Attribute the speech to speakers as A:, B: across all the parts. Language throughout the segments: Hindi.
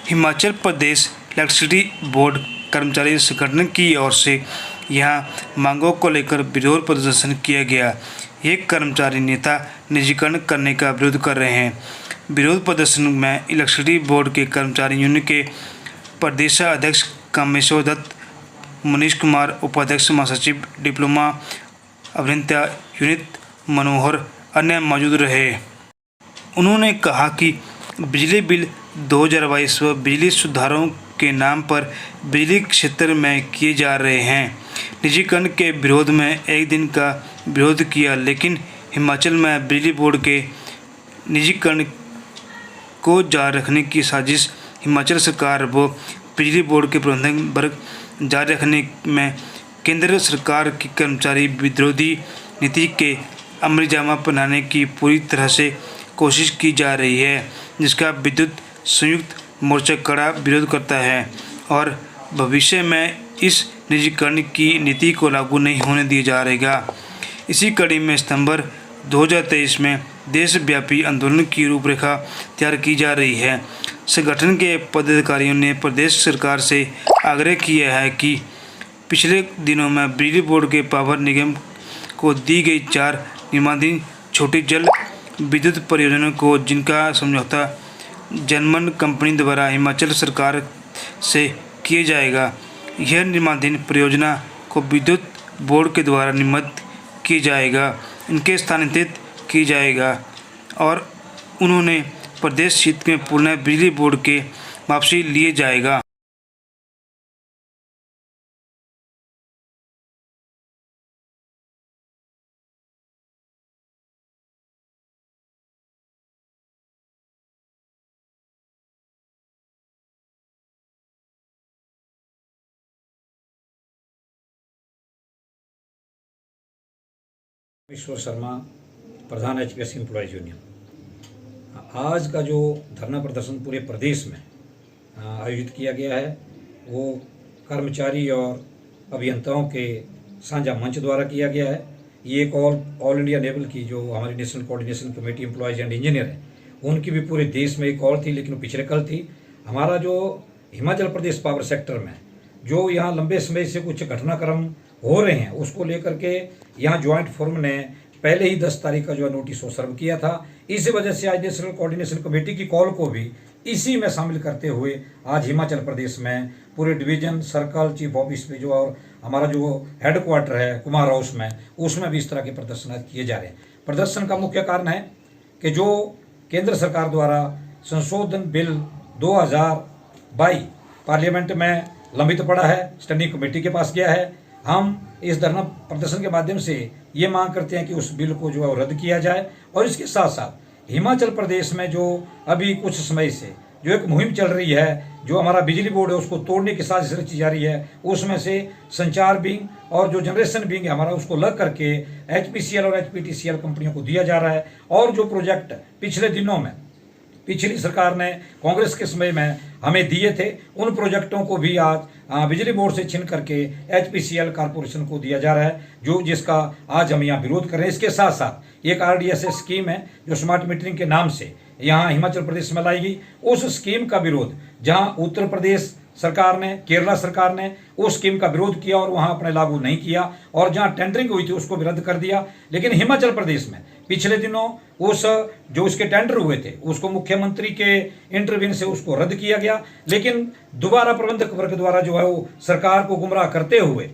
A: हिमाचल प्रदेश इलेक्ट्रिसिटी बोर्ड कर्मचारी संगठन की ओर से यहां मांगों को लेकर विरोध प्रदर्शन किया गया। एक कर्मचारी नेता निजीकरण करने का विरोध कर रहे हैं। विरोध प्रदर्शन में इलेक्ट्रिसिटी बोर्ड के कर्मचारी यूनियन के प्रदेशाध्यक्ष कामेश्वर दत्त, मनीष कुमार, उपाध्यक्ष महासचिव डिप्लोमा अभियंता यूनिट मनोहर अन्य मौजूद रहे। उन्होंने कहा कि बिजली बिल 2022 व बिजली सुधारों के नाम पर बिजली क्षेत्र में किए जा रहे हैं। निजीकरण के विरोध में एक दिन का विरोध किया, लेकिन हिमाचल में बिजली बोर्ड के निजीकरण को जारी रखने की साजिश हिमाचल सरकार व बिजली बोर्ड के प्रबंधन वर्ग जारी रखने में केंद्र सरकार की कर्मचारी विरोधी नीति के अमलीजामा बनाने की पूरी तरह से कोशिश की जा रही है, जिसका विद्युत संयुक्त मोर्चा कड़ा विरोध करता है और भविष्य में इस निजीकरण की नीति को लागू नहीं होने दिया जाएगा। इसी कड़ी में सितंबर 2023 में देशव्यापी आंदोलन की रूपरेखा तैयार की जा रही है। संगठन के पदाधिकारियों ने प्रदेश सरकार से आग्रह किया है कि पिछले दिनों में बिजली बोर्ड के पावर निगम को दी गई 4 निर्माणाधीन छोटी जल विद्युत परियोजनाओं को, जिनका समझौता जनमन कंपनी द्वारा हिमाचल सरकार से किया जाएगा, यह निर्माणाधीन परियोजना को विद्युत बोर्ड के द्वारा नियमित किया जाएगा, इनके स्थानांतरित किया जाएगा और उन्होंने प्रदेश हित में पुनः बिजली बोर्ड के वापसी लिए जाएगा।
B: ईश्वर शर्मा, प्रधान एचपीएससी एम्प्लॉयज़ यूनियन। आज का जो धरना प्रदर्शन पूरे प्रदेश में आयोजित किया गया है, वो कर्मचारी और अभियंताओं के साझा मंच द्वारा किया गया है। ये एक ऑल इंडिया लेवल की जो हमारी national coordination committee employees and engineer है, उनकी भी पूरे देश में एक और थी, लेकिन वो पिछले कल थी। हमारा जो हिमाचल प्रदेश पावर सेक्टर में जो यहाँ लंबे समय से कुछ घटनाक्रम हो रहे हैं, उसको लेकर के यहाँ ज्वाइंट फोरम ने पहले ही 10 तारीख का जो है नोटिस वो सर्व किया था। इसी वजह से आज नेशनल कोऑर्डिनेशन कमेटी की कॉल को भी इसी में शामिल करते हुए आज हिमाचल प्रदेश में पूरे डिवीजन, सर्कल, चीफ ऑफिस में जो और हमारा जो हेडक्वार्टर है कुमार हाउस में, उसमें भी इस तरह के प्रदर्शन आज किए जा रहे हैं। प्रदर्शन का मुख्य कारण है कि जो केंद्र सरकार द्वारा संशोधन बिल 2022 पार्लियामेंट में लंबित पड़ा है, स्टैंडिंग कमेटी के पास गया है। हम इस धरना प्रदर्शन के माध्यम से ये मांग करते हैं कि उस बिल को जो है रद्द किया जाए और इसके साथ साथ हिमाचल प्रदेश में जो अभी कुछ समय से जो एक मुहिम चल रही है, जो हमारा बिजली बोर्ड है उसको तोड़ने की साजिश रची जा रही है, उसमें से संचार विंग और जो जनरेशन विंग है हमारा, उसको लग करके एचपीसीएल और एचपीटीसीएल कंपनियों को दिया जा रहा है। और जो प्रोजेक्ट पिछले दिनों में पिछली सरकार ने कांग्रेस के समय में हमें दिए थे, उन प्रोजेक्टों को भी आज बिजली बोर्ड से छीन करके एचपीसीएल कॉरपोरेशन को दिया जा रहा है, जो जिसका आज हम यहाँ विरोध कर रहे हैं। इसके साथ साथ एक आरडीएसएस स्कीम है जो स्मार्ट मीटरिंग के नाम से यहाँ हिमाचल प्रदेश में लाई गई, उस स्कीम का विरोध जहाँ उत्तर प्रदेश सरकार ने, केरला सरकार ने उस स्कीम का विरोध किया और वहाँ अपने लागू नहीं किया, और जहाँ टेंडरिंग हुई थी उसको भी रद्द कर दिया। लेकिन हिमाचल प्रदेश में पिछले दिनों उस जो उसके टेंडर हुए थे उसको मुख्यमंत्री के इंटरव्यू से उसको रद्द किया गया, लेकिन दोबारा प्रबंधक वर्ग द्वारा जो है वो सरकार को गुमराह करते हुए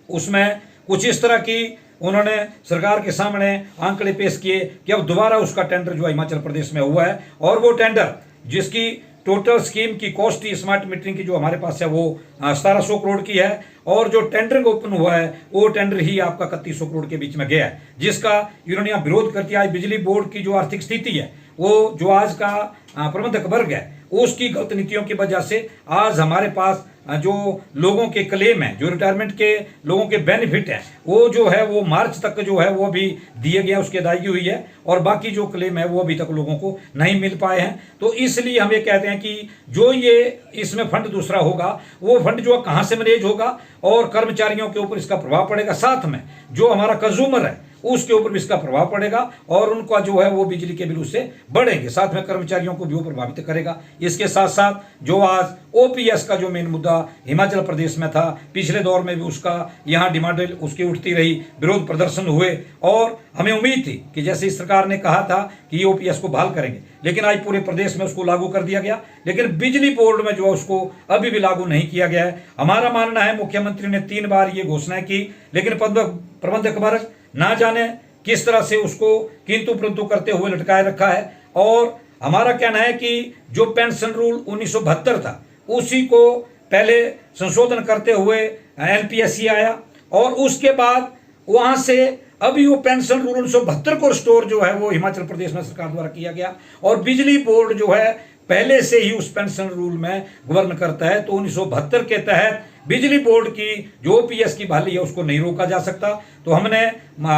B: उसमें कुछ इस तरह की उन्होंने सरकार के सामने आंकड़े पेश किए कि अब दोबारा उसका टेंडर जो है हिमाचल प्रदेश में हुआ है, और वो टेंडर जिसकी टोटल स्कीम की कॉस्ट ही स्मार्ट मीटरिंग की जो हमारे पास है वो 1700 करोड़ की है, और जो टेंडरिंग ओपन हुआ है वो टेंडर ही आपका 3100 करोड़ के बीच में गया है, जिसका इन्होंने यहाँ विरोध करके आज बिजली बोर्ड की जो आर्थिक स्थिति है, वो जो आज का प्रबंधक वर्ग है उसकी गलत नीतियों की वजह से आज हमारे पास जो लोगों के क्लेम है, जो रिटायरमेंट के लोगों के बेनिफिट है, वो जो है वो मार्च तक जो है वो भी दिए गया, उसकी अदायगी हुई है, और बाकी जो क्लेम है वो अभी तक लोगों को नहीं मिल पाए हैं। तो इसलिए हम ये कहते हैं कि जो ये इसमें फंड दूसरा होगा, वो फंड जो कहाँ से मैनेज होगा और कर्मचारियों के ऊपर इसका प्रभाव पड़ेगा। साथ में जो हमारा कंज्यूमर है उसके ऊपर भी इसका प्रभाव पड़ेगा और उनका जो है वो बिजली के बिल उससे बढ़ेंगे, साथ में कर्मचारियों को भी वो प्रभावित करेगा। इसके साथ साथ जो आज ओपीएस का जो मेन मुद्दा हिमाचल प्रदेश में था, पिछले दौर में भी उसका यहाँ डिमांड उसकी उठती रही, विरोध प्रदर्शन हुए और हमें उम्मीद थी कि जैसे इस सरकार ने कहा था कि ओपीएस को बहाल करेंगे, लेकिन आज पूरे प्रदेश में उसको लागू कर दिया गया, लेकिन बिजली बोर्ड में जो है उसको अभी भी लागू नहीं किया गया है। हमारा मानना है मुख्यमंत्री ने 3 बार ये घोषणाएं की, लेकिन प्रबंधक वर्ग ना जाने किस तरह से उसको किंतु परंतु करते हुए लटकाए रखा है। और हमारा कहना है कि जो पेंशन रूल 1972 था उसी को पहले संशोधन करते हुए एनपीएससी आया और उसके बाद वहां से अभी वो पेंशन रूल 1972 को रिस्टोर जो है वो हिमाचल प्रदेश में सरकार द्वारा किया गया और बिजली बोर्ड जो है पहले से ही उस पेंशन रूल में गवर्न करता है। तो 1972 के तहत बिजली बोर्ड की जो ओपीएस की बहाली है उसको नहीं रोका जा सकता। तो हमने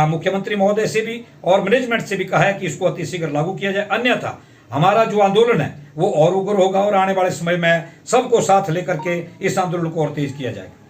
B: मुख्यमंत्री महोदय से भी और मैनेजमेंट से भी कहा है कि इसको अतिशीघ्र लागू किया जाए, अन्यथा हमारा जो आंदोलन है वो और उग्र होगा और आने वाले समय में सबको साथ लेकर के इस आंदोलन को और तेज किया जाएगा।